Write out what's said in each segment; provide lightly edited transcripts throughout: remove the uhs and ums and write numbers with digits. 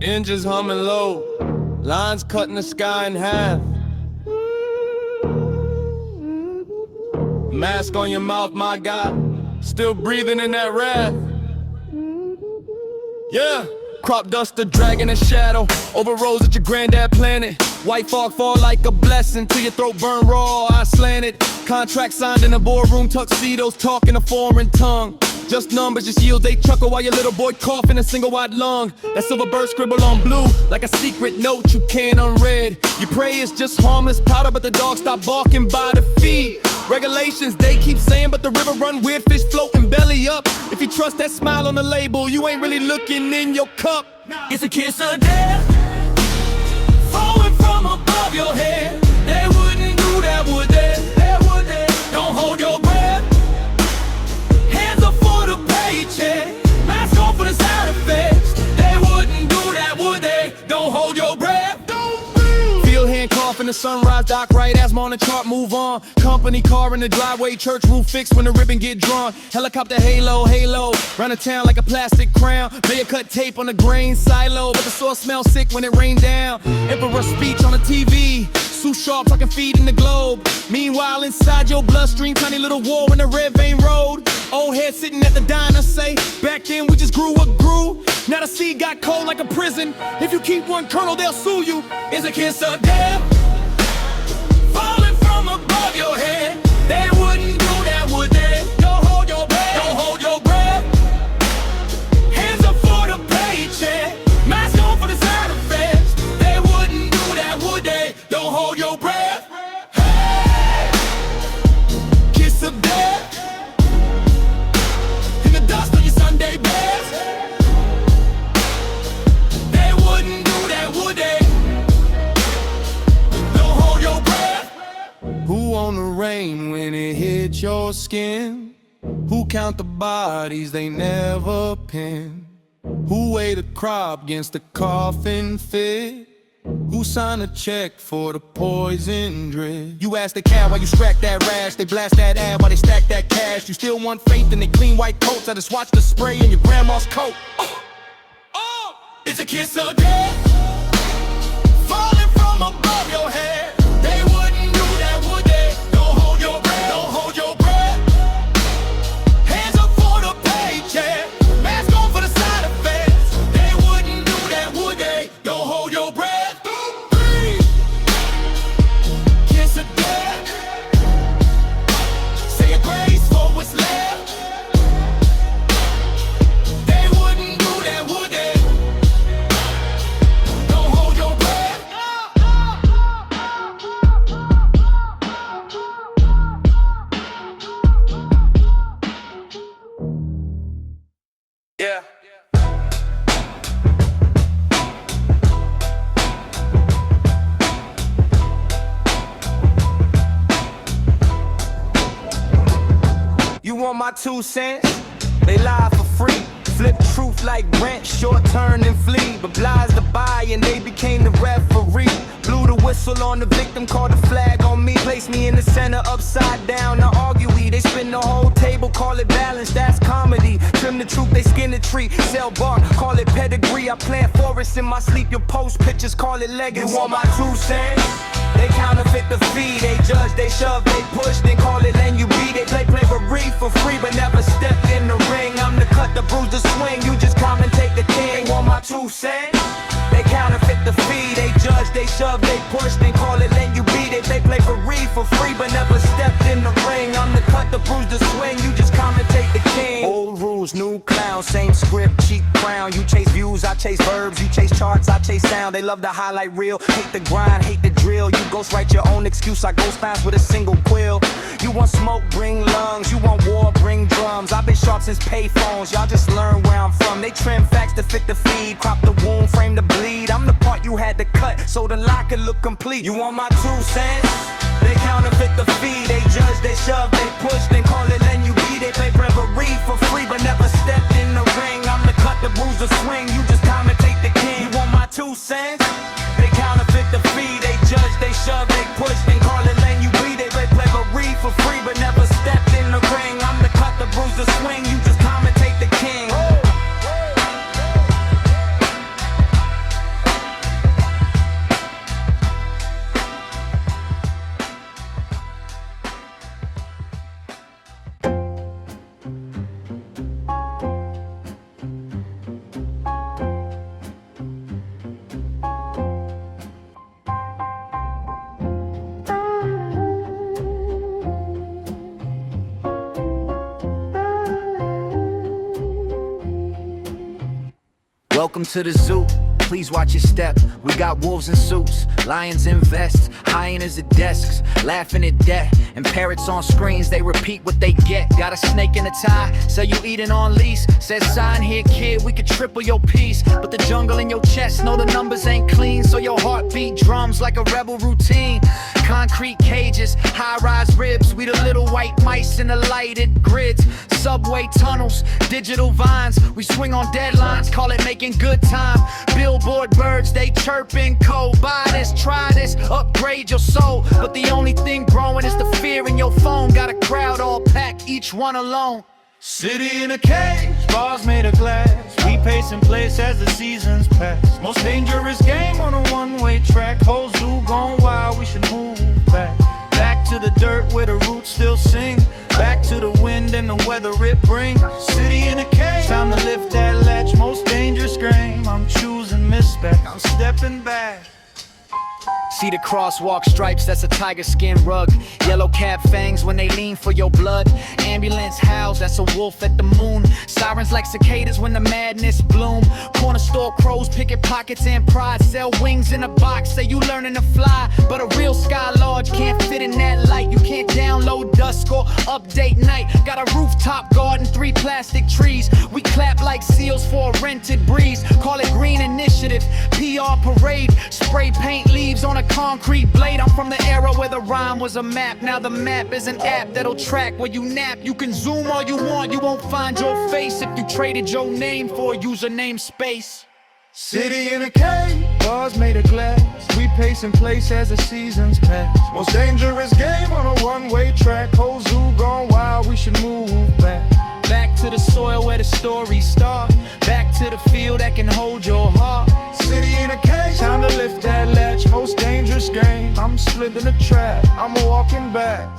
Engines humming low, lines cutting the sky in half. Mask on your mouth, my God, still breathing in that wrath. Yeah, crop duster dragging a shadow over roads that your granddad planted. White fog fall like a blessing till your throat burn raw, eyes slanted. Contract signed in a boardroom, tuxedos talking a foreign tongue. Just numbers, just yields, they chuckle while your little boy cough in a single wide lung. That silver bird scribble on blue like a secret note you can't unread. You pray it's just harmless powder, but the dogs stop barking by the feed. Regulations they keep saying, but the river run weird, fish floating belly up. If you trust that smile on the label, you ain't really looking in your cup. It's a kiss of death falling from above your head. They wouldn't do that, would they? They would they? Don't hold your breath. Hands up for the paycheck. Mask on for the side effects. They wouldn't do that, would they? Don't hold your breath. Feel hand cough in the sunrise, dock right, asthma on the chart, move on. Company car in the driveway, church roof fixed when the ribbon get drawn. Helicopter halo, round the town like a plastic crown. Mayor cut tape on the grain silo, but the soil smells sick when it rained down. Emperor speech on the TV, Sue Sharp talking feed in the globe. Meanwhile inside your bloodstream, tiny little war in the red vein road. Old head sitting at the diner say, back then we just grew what grew. Now the sea got cold like a prison. If you keep one colonel, they'll sue you. It's a kiss of death falling from above your head. They wouldn't do that, would they? Don't hold your breath. Don't hold your breath. Hands up for the paycheck. Mask on for the side effects. They wouldn't do that, would they? Don't hold your breath. Hey! Kiss of death in the dust of your Sunday best. They wouldn't do that, would they? Don't hold your breath. Who on the rain when it hit your skin? Who count the bodies they never pin? Who weigh the crop against the coffin fit? Who signed a check for the poison drip? You ask the cab why you scrack that rash. They blast that ad while they stack that cash. You still want faith in their clean white coats. I just watched the spray in your grandma's coat. It's a kiss of death falling from above your head. They wouldn't do that, would they? Don't hold your breath. Don't hold your breath. Hands up for the paycheck. Mask on for the side effects. They wouldn't do that, would they? Don't hold your breath. Kiss of death. Say a grace for what's left. They wouldn't do that, would they? Don't hold your breath. Yeah. You want my 2 cents? They lie for free. Flip truth like rent, short turn and flee. But blies the buy and they became the referee. Blew the whistle on the victim, called the flag on me. Placed me in the center, upside down, now argue we. They spin the whole table, call it balance, that's comedy. Trim the truth, they skin the tree. Sell bark, call it pedigree. I plant forests in my sleep, your post pictures, call it legacy. You want my 2 cents? They counterfeit the fee. They judge, they shove, they push, then call it NUB. They play for free, but never stepped in the ring. I'm the cut, the bruise, the swing. You just commentate the king. Want my 2 cents? They counterfeit the fee. They judge, they shove, they push, then call it NUB. They play for free, but never stepped in the ring. I'm the cut, the bruise, the swing. You just commentate the king. Old rules, new clown, same script, cheap crown. You chase views, I chase verbs. You chase charts, I chase sound. They love the highlight reel, hate the grind, hate the drill. You ghost write your own excuse, I ghost bounce with a single quill. You want smoke, bring lungs. You want war, bring drums. I've been sharp since payphones, y'all just learn where I'm from. They trim facts to fit the feed, crop the wound, frame the bleed. I'm the part you had to cut, so the lie could look complete. You want my 2 cents? They counterfeit the fee. They judge, they shove, they push, then call it NUB. They play for free, but never stepped in the ring. I'm the cut, the bruise, the swing. You just commentate the king. You want my 2 cents? They counterfeit the fee. They judge, they shove, they push, then call it NUB. They play for free, but never stepped in the ring. I'm the cut, the bruise, the swing. You just commentate the king. Welcome to the zoo, please watch your step. We got wolves in suits, lions in vests, hyenas at desks, laughing at death. And parrots on screens, they repeat what they get. Got a snake in a tie, so you eating on lease. Says sign here kid, we could triple your piece. But the jungle in your chest, know the numbers ain't clean. So your heartbeat drums like a rebel routine. Concrete cages, high-rise ribs. We the little white mice in the lighted grids. Subway tunnels, digital vines. We swing on deadlines, call it making good time. Billboard birds, they chirping cold. Buy this, try this, upgrade your soul. But the only thing growing is the fear in your phone. Got a crowd all packed, each one alone. City in a cage, bars made of glass. We pace in place as the seasons pass. Most dangerous game on a one-way track. Whole zoo gone wild, we should move back. Back to the dirt where the roots still sing. Back to the wind and the weather it brings. City in a cage, time to lift that latch. Most dangerous game, I'm choosing misspec. I'm stepping back. See the crosswalk stripes, that's a tiger skin rug. Yellow cab fangs when they lean for your blood. Ambulance howls, that's a wolf at the moon. Sirens like cicadas when the madness bloom. Corner store crows, picket pockets and pride. Sell wings in a box, say you learning to fly. But a real sky lodge can't fit in that light. You can't download dusk or update night. Got a rooftop garden, 3 plastic trees. We clap like seals for a rented breeze. Call it green initiative, PR parade. Spray paint leaves on a concrete blade. I'm from the era where the rhyme was a map. Now the map is an app that'll track where you nap. You can zoom all you want, you won't find your face if you traded your name for a username space. City in a cage, bars made of glass. We pace in place as the seasons pass. Most dangerous game on a one-way track. Whole zoo gone wild, we should move back. Back to the soil where the stories start. Back to the field that can hold your heart. City in a cage, time to lift that latch. Most dangerous game, I'm slid in the trap. I'm walking back.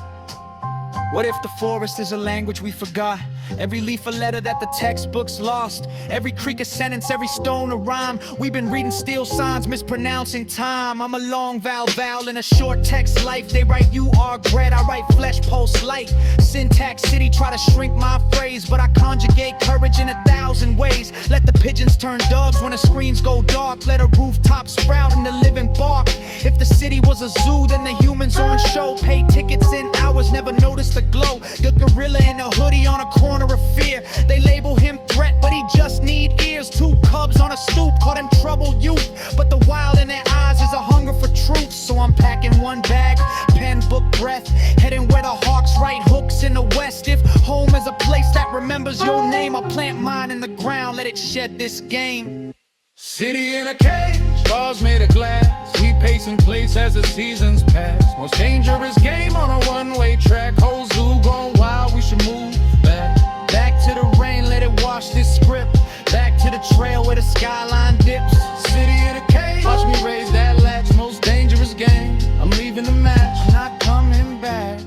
What if the forest is a language we forgot? Every leaf a letter that the textbooks lost. Every creek a sentence, every stone a rhyme. We've been reading steel signs, mispronouncing time. I'm a long vowel in a short text life. They write you are bread, I write flesh post light. Syntax city try to shrink my phrase, but I conjugate courage in 1,000 ways. Let the pigeons turn doves when the screens go dark. Let a rooftop sprout in the living bark. If the city was a zoo, then the humans on show. Pay tickets in hours, never noticed the glow. The gorilla in a hoodie on a corner of fear. They label him threat, but he just need ears. 2 cubs on a stoop, call them troubled youth. But the wild in their eyes is a hunger for truth. So I'm packing 1 bag, pen, book, breath. Heading where the hawks write hooks in the west. If home is a place that remembers your name, I'll plant mine in the ground, let it shed this game. City in a cage, bars made of glass. We pace in place as the seasons pass. Most dangerous game on a one-way track. Whole zoo gone wild, we should move back. Back to the rain, let it wash this script. Back to the trail where the skyline dips. City in a cage, watch me raise that latch. Most dangerous game, I'm leaving the match, not coming back.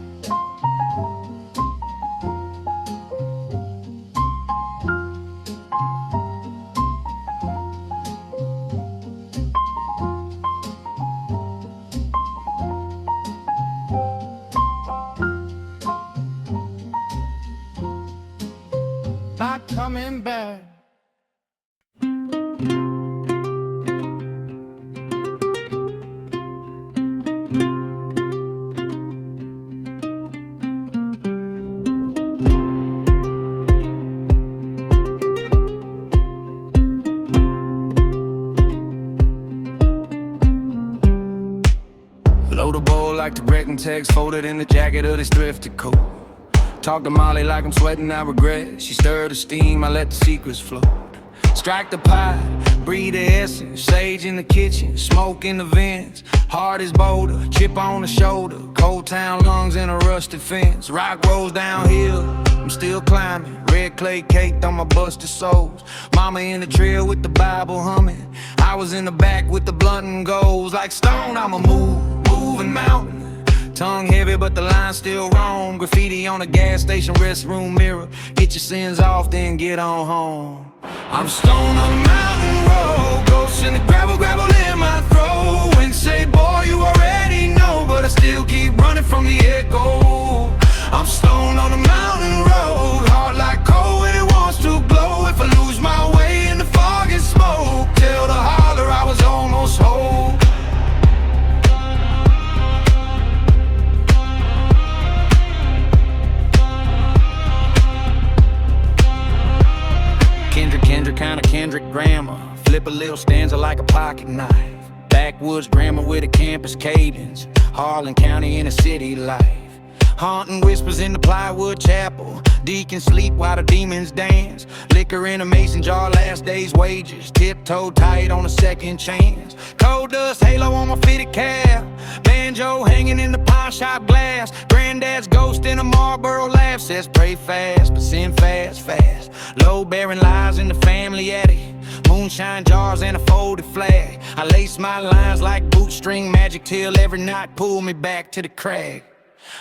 Not coming back. Load a bowl like the wrecking text, folded in the jacket of this thrifted coat. Talk to Molly like I'm sweating, I regret. She stirred the steam, I let the secrets flow. Strike the pie, breathe the essence. Sage in the kitchen, smoke in the vents. Heart is bolder, chip on the shoulder. Cold town lungs in a rusted fence. Rock rolls downhill, I'm still climbing. Red clay caked on my busted soles. Mama in the trail with the Bible humming. I was in the back with the blunt and goals. Like stone, I'm a moving mountain. Tongue heavy, but the line's still wrong. Graffiti on a gas station restroom mirror. Get your sins off, then get on home. I'm stoned on a mountain road. Ghosts in the gravel in my throat. When say, boy, you already know, but I still keep running from the echo. I'm stoned on a mountain road. Heart like coal when it wants to glow. If I lose my way in the fog and smoke, slip a little stanza like a pocket knife. Backwoods grammar with a campus cadence. Harlan County in a city life. Haunting whispers in the plywood chapel. Deacons sleep while the demons dance. Liquor in a mason jar, last day's wages. Tiptoe tight on a second chance. Cold dust halo on my fitted cap. Banjo hanging in the pawn shop glass. Granddad's ghost in a Marlboro laugh. Says pray fast, but sin fast, fast. Low bearing lies in the family attic. Moonshine jars and a folded flag. I lace my lines like bootstring magic till every night pull me back to the crag.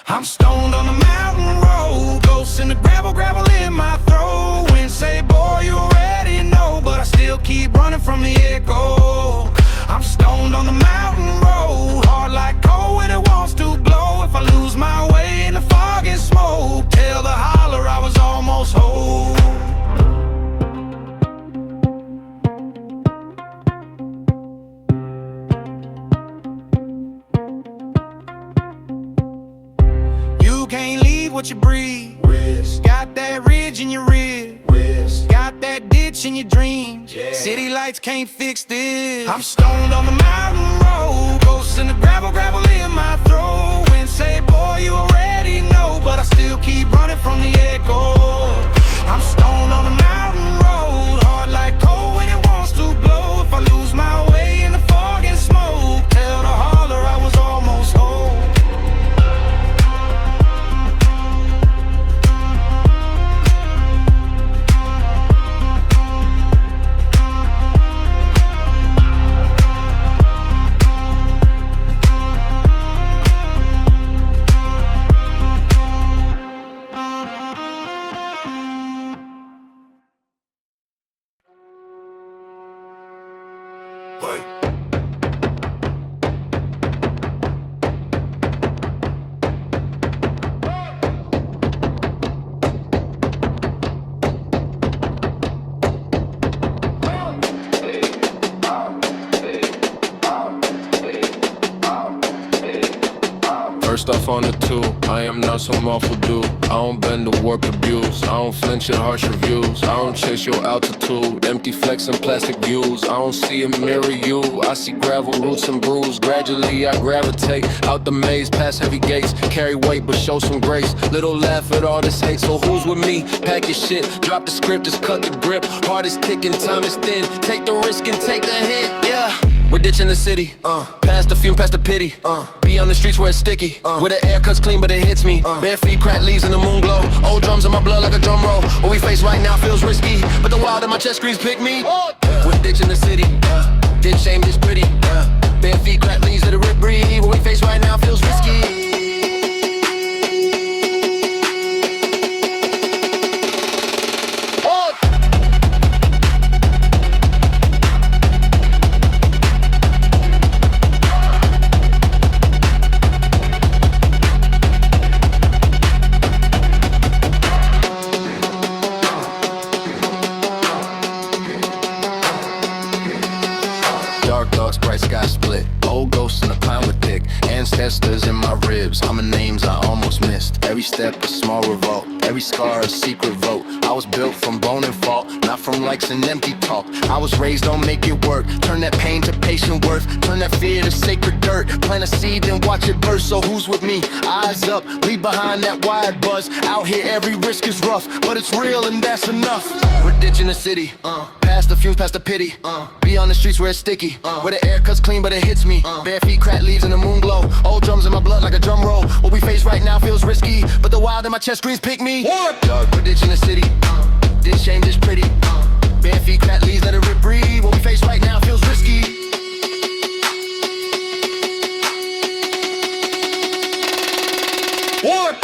I'm stoned on the mountain road. Ghosts in the gravel, gravel in my throat. Wind say, boy, you already know, but I still keep running from the echo. I'm stoned on the mountain road. Hard like coal when it wants to blow. If I lose my way in the fog and smoke, tell the holler I was almost whole. You can't leave what you breathe. Risk. Got that ridge in your rib. Risk. Got that ditch in your dreams. Yeah. City lights can't fix this. I'm stoned on the mountain road. Ghosts in the gravel, gravel in my throat. Wind say, boy, you already know, but I still keep running from the echo. I'm stoned on the mountain road. Hard like coal when it wants to blow. If I lose my way in the fog and smoke, tell the holler I was almost whole. First off on the two, I am not some awful dude. I don't bend to work abuse. I don't flinch at harsh reviews. I don't chase your altitude. Empty flex and plastic views. I don't see a mirror you. I see gravel, roots and bruise. Gradually I gravitate out the maze, past heavy gates. Carry weight but show some grace. Little laugh at all this hate. So who's with me? Pack your shit. Drop the script, just cut the grip. Heart is ticking, time is thin. Take the risk and take the hit, yeah. We're ditching the city, past the fume, past the pity, be on the streets where it's sticky, where the air cuts clean but it hits me, bare feet, cracked leaves in the moon glow, old drums in my blood like a drum roll, what we face right now feels risky, but the wild in my chest screams pick me, we're ditching the city, ditch shame, ditch pretty, bare feet, cracked leaves that the rip breathe, what we face right now feels risky. Ancestors in my ribs, I'm a names I almost missed. Every step a small revolt, every scar a secret vote. I was built from bone and fault, not from likes and empty talk. I was raised on make it work, turn that pain to patient worth, turn that fear to sacred dirt. Plant a seed then watch it burst, so who's with me? Eyes up, leave behind that wide buzz. Out here every risk is rough, but it's real and that's enough. We're ditching the city, past the fumes, past the pity, be on the streets where it's sticky, where the air cuts clean but it hits me, bare feet, cracked leaves in the moon glow, old drums in my blood like a drum roll, what we face right now feels risky, but the wild in my chest screams pick me. Dog, we're ditching the city, ditch shame, ditch pretty, bare feet, cracked leaves, let it rip breathe, what we face right now feels risky. What?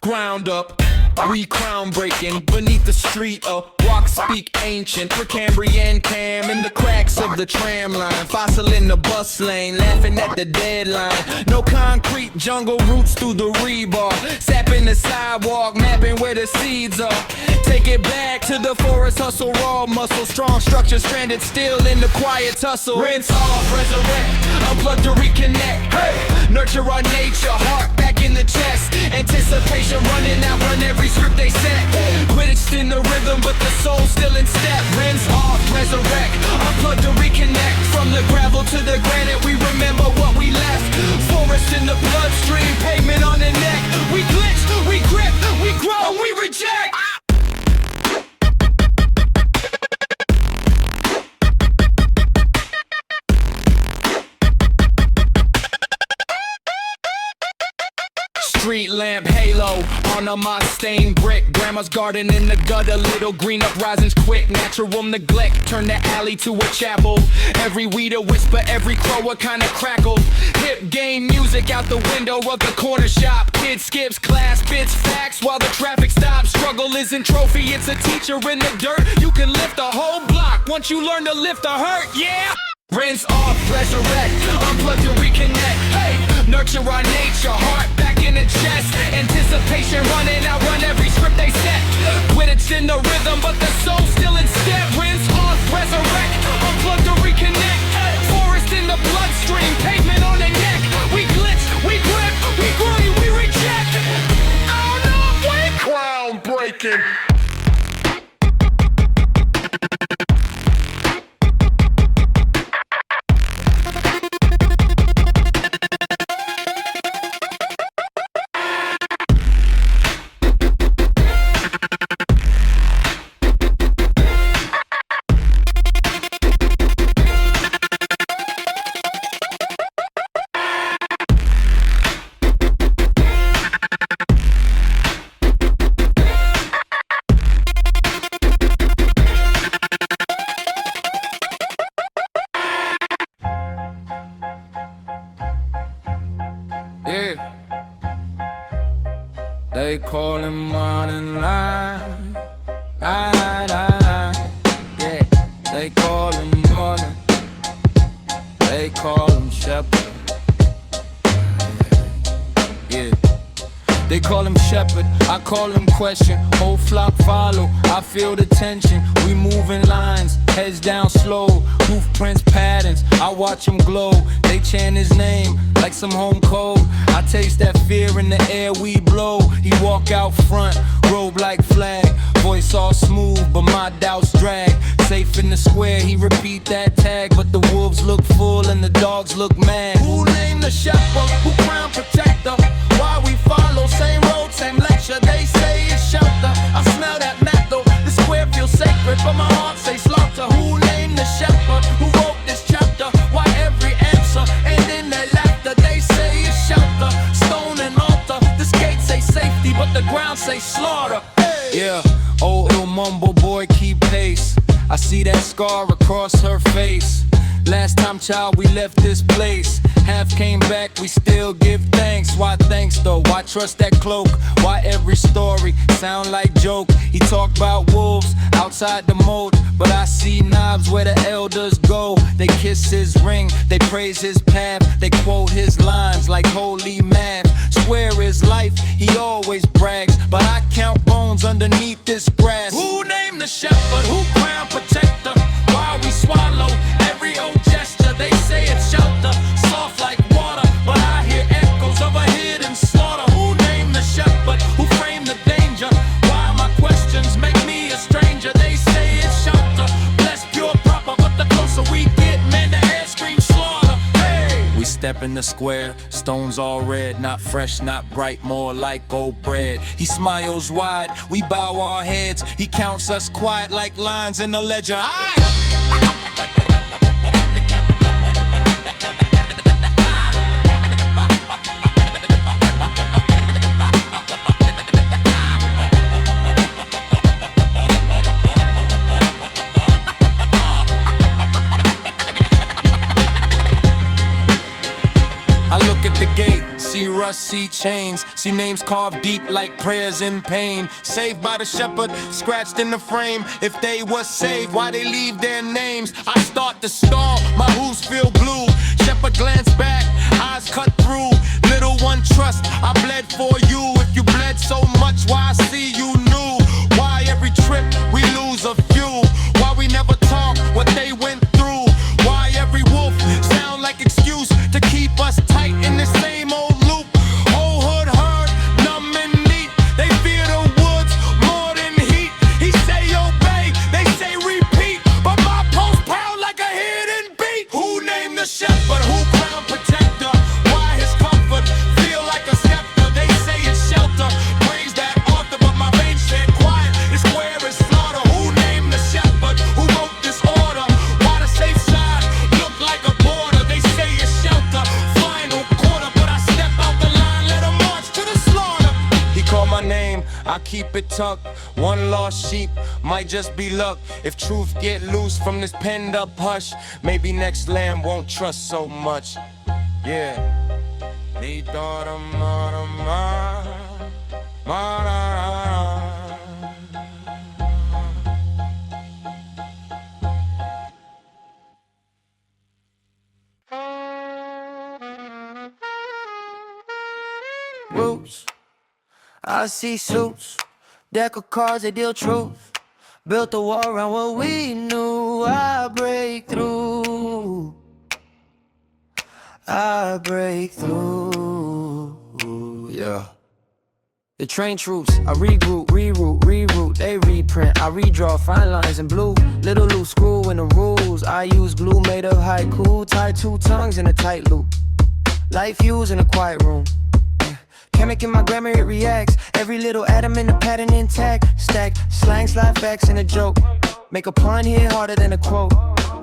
ground up. We groundbreaking beneath the street of walk speak ancient Precambrian cam in the cracks of the tram line, fossil in the bus lane, laughing at the deadline. No concrete jungle roots through the rebar, sapping the sidewalk, mapping where the seeds are. Take it back to the forest hustle, raw muscle, strong structure stranded still in the quiet tussle. Rinse off, resurrect, unplug to reconnect. Hey, nurture our nature, heart back in the chest. Anticipation running out, run every script they set. Quidditch in the rhythm, but the soul still in step. Rinse off, resurrect, unplug to reconnect. From the gravel to the granite, we remember what we left. Forest in the bloodstream, pavement on the neck. We glitch, we grip, we grow, we reject. Street lamp halo on a moss stained brick. Grandma's garden in the gutter, little green uprisings quick. Natural neglect, turn the alley to a chapel. Every weed a whisper, every crow a kind of crackle. Hip game music out the window of the corner shop. Kid skips class, bits facts while the traffic stops. Struggle isn't trophy, it's a teacher in the dirt. You can lift a whole block once you learn to lift a hurt, yeah? Rinse off, resurrect, unplug to reconnect. Hey, nurture our nature, heart back in the chest. Anticipation running out, run every script they set. Quidditch in the rhythm, but the soul still in step. Rinse off, resurrect, unplug to reconnect. Forest in the bloodstream, pavement on the neck. We glitch, we grip, we grind, we reject. Oh no, we groundbreaking. Yeah, they call him morning line. Yeah, they call him morning. They call him shepherd. Yeah, they call him shepherd, I call him question. Whole flock follow, I feel the tension. We move in lines, heads down slow. Hoof prints, patterns, I watch him glow. They chant his name like some home code. I taste that fear in the air we blow. He walk out front, robe like flag. Voice all smooth, but my doubts drag. Safe in the square, he repeat that tag. But the wolves look full and the dogs look mad. Who named the shepherd? Who crown protector? Why we follow? Same road, same lecture. They say it's shelter. I smell that map though. The square feels sacred, but my heart say slaughter. Who named the shepherd? Who wrote this chapter? Why every answer and in their laughter? They say it's shelter, stone and altar. This gate say safety, but the ground say slaughter. Hey. Yeah, old ill mumble boy, keep pace. I see that scar across her face. Last time, child, we left this place. Half came back, we still give thanks. Why thanks though? Why trust that cloak? Why every story sound like joke? He talk about wolves outside the moat, but I see knobs where the elders go. They kiss his ring, they praise his path. They quote his lines like holy math. Swear his life, he always brags, but I count bones underneath this grass. Who named the shepherd? Who crown protector? Why we swallow every old gesture? They say it's shelter, soft like water, but I hear echoes of a hidden slaughter. Who named the shepherd? Who framed the danger? Why my questions make me a stranger? They say it's shelter, blessed, pure, proper, but the closer we get, man, the air screams slaughter. Hey! We step in the square, stones all red, not fresh, not bright, more like old bread. He smiles wide, we bow our heads. He counts us quiet like lines in the ledger. I look at the gate, see rusty chains. See names carved deep like prayers in pain. Saved by the shepherd, scratched in the frame. If they was saved, why they leave their names? I start to stall, my hooves feel blue. Shepherd glance back, eyes cut through. Little one trust, I bled for you. If you bled so much, why I see you knew? Why every trip we lose a few? Why we never talk what they went through? Why every wolf sound like excuse to keep us tight in the same old loop? Whole hood herd, numb and neat. They fear the woods more than heat. He say obey, they say repeat. But my pulse pound like a hidden beat. Who named the shepherd? Who crown protector? Why his comfort feel like a scepter? They say it's shelter. Praise that author, but my veins stay quiet. It's square as slaughter. Who named the shepherd? Who wrote this order? Why the safe side look like a border? They say it's shelter. Final quarter, but I step out the line, let 'em march to the slaughter. He called my name, I keep it tucked. One lost sheep might just be luck. If truth get loose from this penned up hush, maybe next lamb won't trust so much. Yeah. They thought of Roots, I see suits, deck of cards, they deal truth. Built a wall around what we knew. I break through, I break through, yeah. The train troops, I regroup, reroute, they reprint. I redraw fine lines in blue. Little loose screw in the rules. I use glue made of haiku. Tie two tongues in a tight loop. Light fuse in a quiet room. Chemic in my grammar, it reacts. Every little atom in the pattern intact. Stack, slang, slide facts, and a joke. Make a pun hit harder than a quote.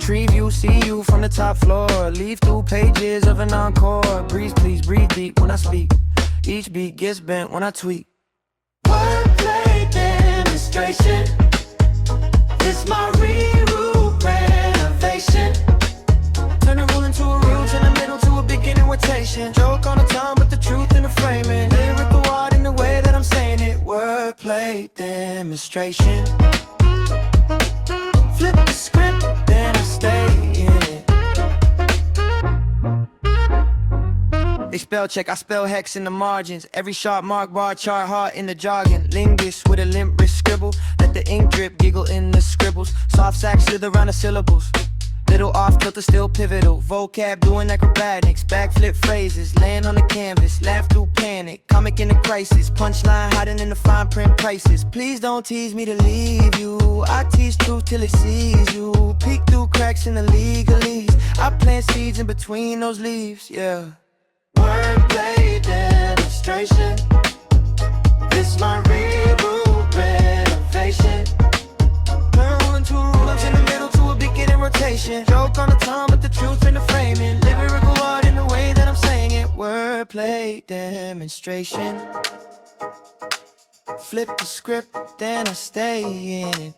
Tree view, see you from the top floor. Leaf through pages of an encore. Breeze, please, breathe deep when I speak. Each beat gets bent when I tweak. Wordplay demonstration. This my reroute renovation. Turn a rule into a rule, turn the middle to a beginning rotation. Joke on the tongue, but the truth in the framing. Lyrical art in the way that I'm saying it. Wordplay demonstration. Flip the script, then I stay in it. They spell check, I spell hex in the margins. Every sharp mark, bar chart, heart in the jargon. Linguist with a limp wrist scribble. Let the ink drip, giggle in the scribbles. Soft sack slither around the syllables. Little off kilter, still pivotal. Vocab doing acrobatics. Backflip phrases, land on the canvas. Laugh through panic, comic in the crisis. Punchline hiding in the fine print prices. Please don't tease me to leave you. I tease truth till it sees you. Peek through cracks in the legalese. I plant seeds in between those leaves, yeah. Wordplay demonstration. This my reboot renovation. Turn rule into rules in the middle to a beginning rotation. Joke on the tongue, but the truth in the framing. Lyrical art in the way that I'm saying it. Wordplay demonstration. Flip the script, then I stay in it.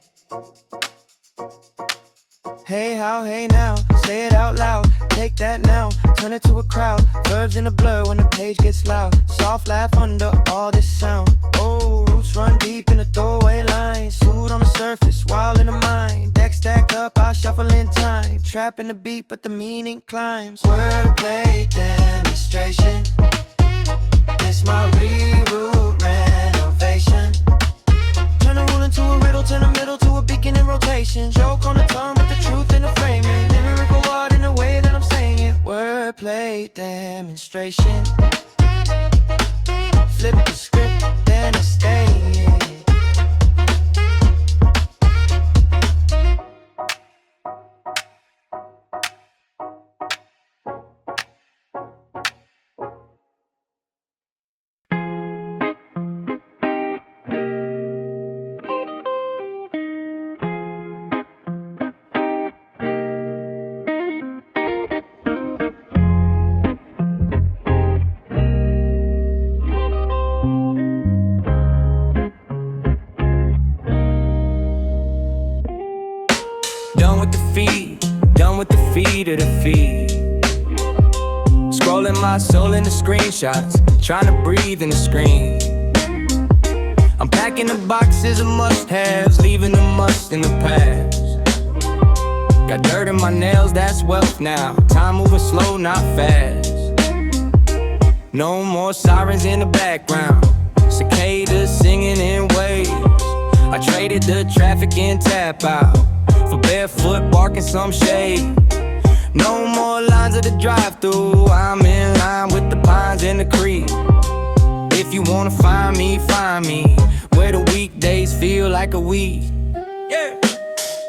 Hey how, hey now, say it out loud. Take that now, turn it to a crowd. Verbs in a blur when the page gets loud. Soft laugh under all this sound. Oh, roots run deep in the throwaway line. Suit on the surface, wild in the mind. Deck stacked up, I shuffle in time. Trapping the beat, but the meaning climbs. Wordplay demonstration. This my reroute renovation. Turn a rule into a riddle, turn a middle to a beginning rotation. Joke on the tongue, but the truth in the framing. Lyrical art in the way that I'm saying it. Wordplay demonstration. Flip the script, then I stay in it. Done with the feed of the feed. Scrolling my soul into screenshots, trying to breathe in the screen. I'm packing the boxes of must-haves, leaving the must in the past. Got dirt in my nails, that's wealth now. Time moving slow, not fast. No more sirens in the background, cicadas singing in waves. I traded the traffic and tap out for barefoot barking some shade. No more lines at the drive-thru, I'm in line with the pines and the creek. If you wanna find me, where the weekdays feel like a week. Yeah.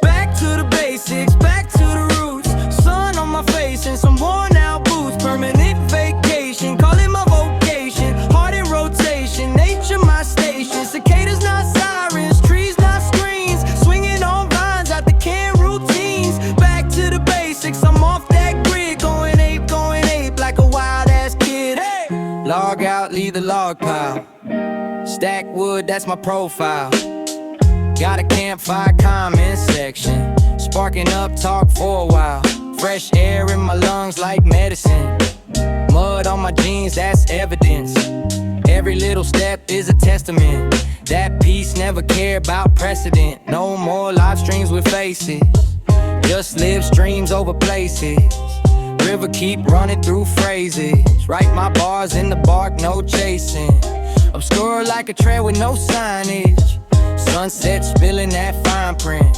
Back to the basics, back to the roots. Sun on my face and some worn out boots. Permanent vacation, call it my vocation. Heart in rotation, nature my station. Cicadas not sirens, trees not screens. Swinging on vines out the can routines. Back to the basics, I'm off that grid. Going ape like a wild ass kid. Hey. Log out, leave the log pile. Stack wood, that's my profile. Got a campfire comment section, sparking up talk for a while. Fresh air in my lungs like medicine. Mud on my jeans, that's evidence. Every little step is a testament. That piece never cared about precedent. No more live streams with faces, just live streams over places. River keep running through phrases. Write my bars in the bark, no chasing. Obscure like a trail with no signage. Sunset spilling that fine print.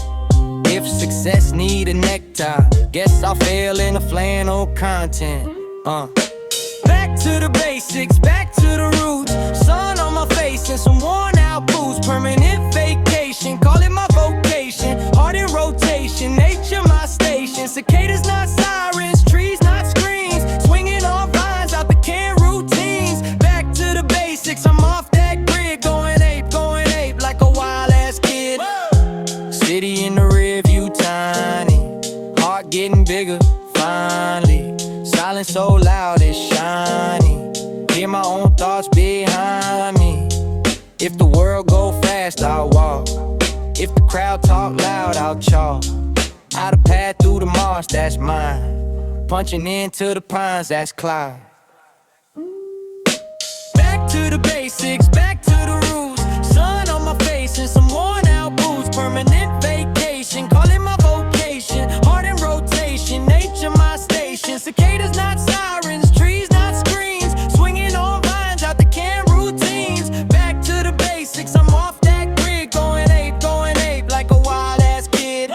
If success need a necktie, guess I'll fail in a flannel content. Back to the basics, back to the roots. Sun on my face and some worn out boots. Permanent vacation, call it my vocation. Heart in rotation, nature my station. Cicadas not sirens, trees not screens. Swinging on vines out the can routines. Back to the basics, I'm off that grid. Going ape like a wild ass kid. City in the rear view tiny. Heart getting bigger, finally. Silence so loud it's shiny. Hear my own thoughts behind me. If the world go fast, I'll walk. If the crowd talk loud, I'll chalk. Out a path through the marsh, that's mine. Punching into the pines, that's Clyde. Back to the basics, back to the roots. Sun on my face and some worn out boots. Permanent vacation, call it my vocation. Heart in rotation, nature my station. Cicadas not sirens, trees not screens. Swinging on vines out the can routines. Back to the basics, I'm off that grid. Going ape like a wild ass kid.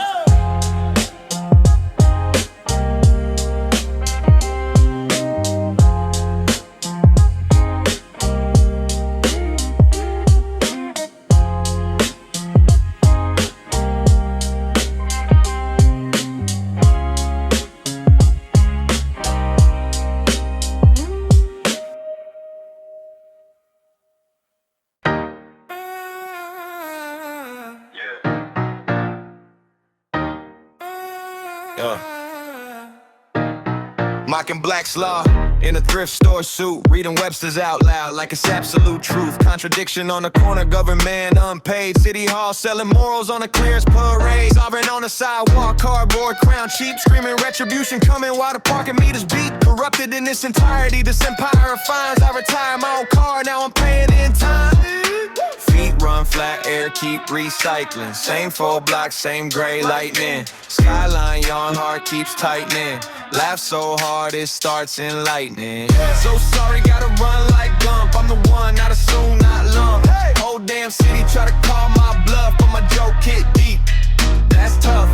Mocking Black's Law in a thrift store suit, reading Webster's out loud like it's absolute truth. Contradiction on the corner, government unpaid. City Hall selling morals on a clearance parade. Sovereign on the sidewalk, cardboard crown cheap. Screaming retribution coming while the parking meters beat. Corrupted in its entirety, this empire of fines. I retire my own car, now I'm paying in time. Feet run flat, air keep recycling. Same 4 blocks, same gray lightning. Skyline yawn, heart keeps tightening. Laugh so hard it starts enlightening. So sorry, gotta run like Gump. I'm the one, not assume, not lump. Whole damn city try to call my bluff, but my joke hit deep. That's tough.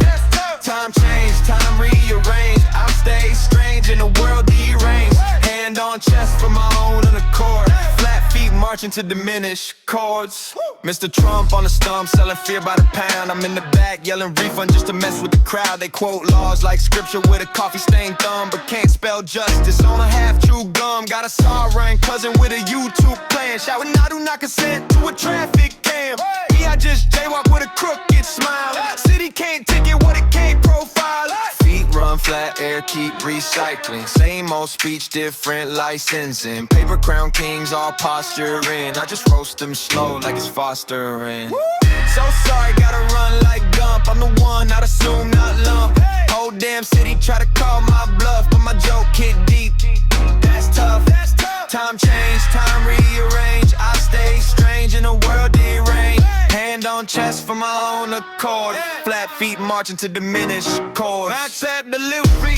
Time change, time rearrange. I'm stay strange in the world deranged. Hand on chest for my own accord. Flat feet marching to diminish chords. Mr. Trump on the stump, selling fear by the pound. I'm in the back yelling refund just to mess with the crowd. They quote laws like scripture with a coffee-stained thumb, but can't spell justice on a half-true gum. Got a saw-run cousin with a YouTube plan, shouting I do not consent to a traffic cam. Me, I just jaywalk with a crooked smile. City can't take it, what it can't profile. Feet run flat, air keep recycling. Same old speech, different licensing. Paper crown kings all posturing. I just roast them slow like it's fostering. So sorry, gotta run like Gump. I'm the one, not assume, not lump. Whole damn city try to call my bluff, but my joke hit deep. That's accord. Flat feet marching to diminished chords. Max at delivery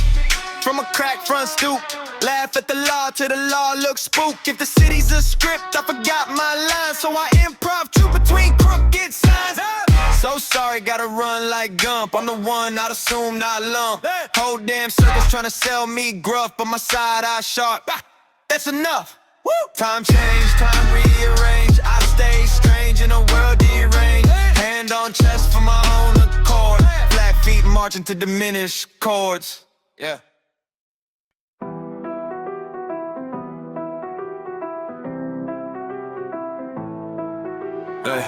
from a crack front stoop. Laugh at the law till the law looks spook. If the city's a script, I forgot my lines, so I improv truth between crooked signs. So sorry, gotta run like Gump. I'm the one, not assume, not lump. Whole damn circus tryna sell me gruff, but my side eye sharp. That's enough. Woo! Time change, time rearrange. I stay strange in a world deranged. Hand on chest for my own accord. Flat feet marching to diminished chords. Yeah. Hey.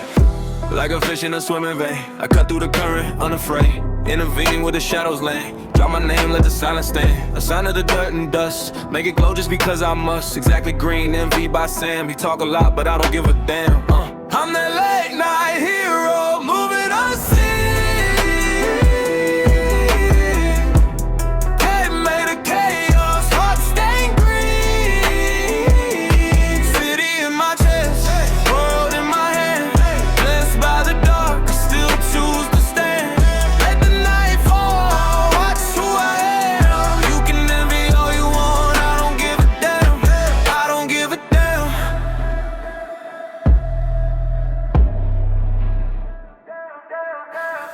Like a fish in a swimming vein, I cut through the current, unafraid. Intervene where the shadows lay. Drop my name, let the silence stand. A sign of the dirt and dust. Make it glow just because I must. Exactly green, envy by Sam. He talk a lot, but I don't give a damn. I'm that late night hero, moving unseen. Head made of chaos, heart stained green. City in my chest, world in my hand. Blessed by the dark, I still choose to stand. Let the night fall, watch who I am. You can envy all you want, I don't give a damn. I don't give a damn.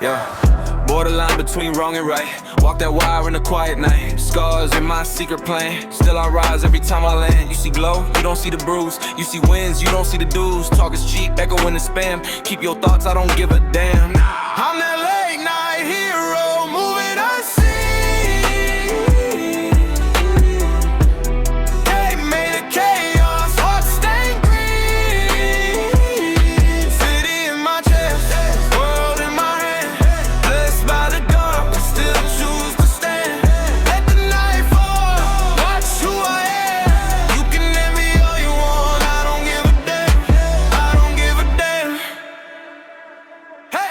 Yeah, borderline between wrong and right. Walk that wire in a quiet night. Scars in my secret plan. Still I rise every time I land. You see glow, you don't see the bruise. You see wins, you don't see the dues. Talk is cheap, echo in the spam. Keep your thoughts, I don't give a damn. I'm that late night hero, moving unseen. Hey, made of chaos, heart stained green. City in my chest, world in my hand. Blessed by the dark, I still choose to stand. Let the night fall, watch who I am. You can envy all you want, I don't give a damn. I don't give a damn. Hey!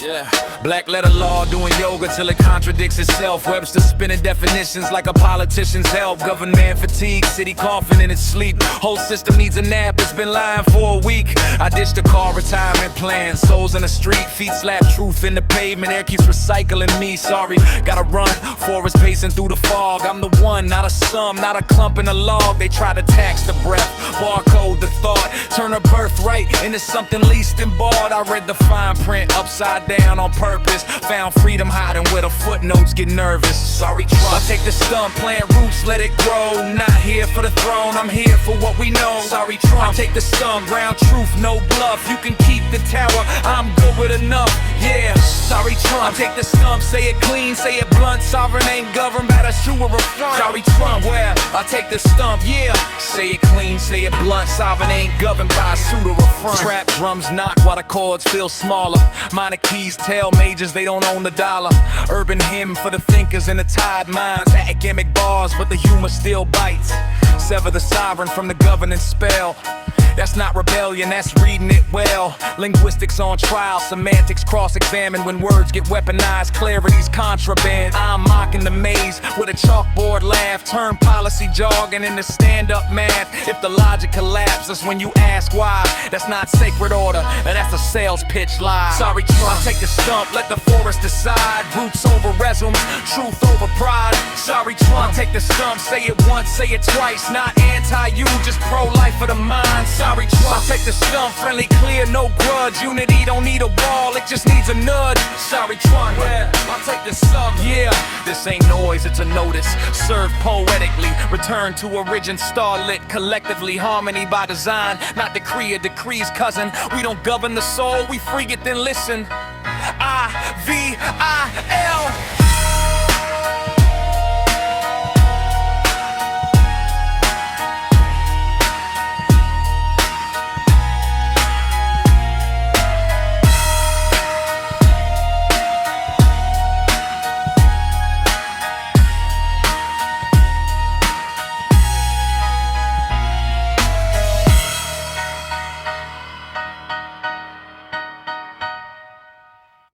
Yeah, black letter law doing yoga till it contradicts itself. Webster spinning definitions like a politician's help. Government fatigue, city coughing in its sleep. Whole system needs a nap, it's been lying for a week. I ditched a car retirement plan. Souls in the street, feet slap truth in the pavement. Air keeps recycling me, sorry, gotta run. Forest pacing through the fog. I'm the one, not a sum, not a clump in a log. They try to tax the breath, barcode the thought. Turn a birthright into something least than bought. I read the fine print upside down on purpose. Found freedom hiding where the footnotes get nervous. Sorry, Trump. I take the stump, plant roots, let it grow. Not here for the throne, I'm here for what we know. Sorry, Trump. I take the stump, ground truth, no bluff. You can keep the tower, I'm good with enough. Yeah, sorry, Trump. I take the stump, say it clean, say it blunt. Sovereign ain't governed by the shoe or a front. Sorry, Trump. Where I take the stump, yeah. Say it clean, say it blunt. Sovereign ain't governed by a suit or a front. Trap drums knock while the chords feel smaller. Minor keys tell majors they don't own the dollar. Urban hymn for the thinkers and the tired minds. Academic bars, but the humor still bites. Sever the sovereign from the governing spell. That's not rebellion, that's reading it well. Linguistics on trial, semantics cross-examined. When words get weaponized, clarity's contraband. I'm mocking the maze with a chalkboard laugh. Turn policy jargon into stand-up math. If the logic collapses when you ask why, that's not sacred order, and that's a sales pitch lie. Sorry, Trump. I take the stump, let the forest decide. Roots over resumes, truth over pride. Sorry, Trump. I take the stump, say it once, say it twice. Not anti-you, just pro-life for the mind. Sorry, Trump. I take the stump, friendly, clear, no grudge. Unity don't need a wall, it just needs a nudge. Sorry, Trump. Yeah, I take the stump. Yeah, this ain't noise, it's a notice. Served poetically, return to origin, starlit collectively. Harmony by design, not decree or decrees, cousin. We don't govern the soul, we free it, then listen. I-V-I-L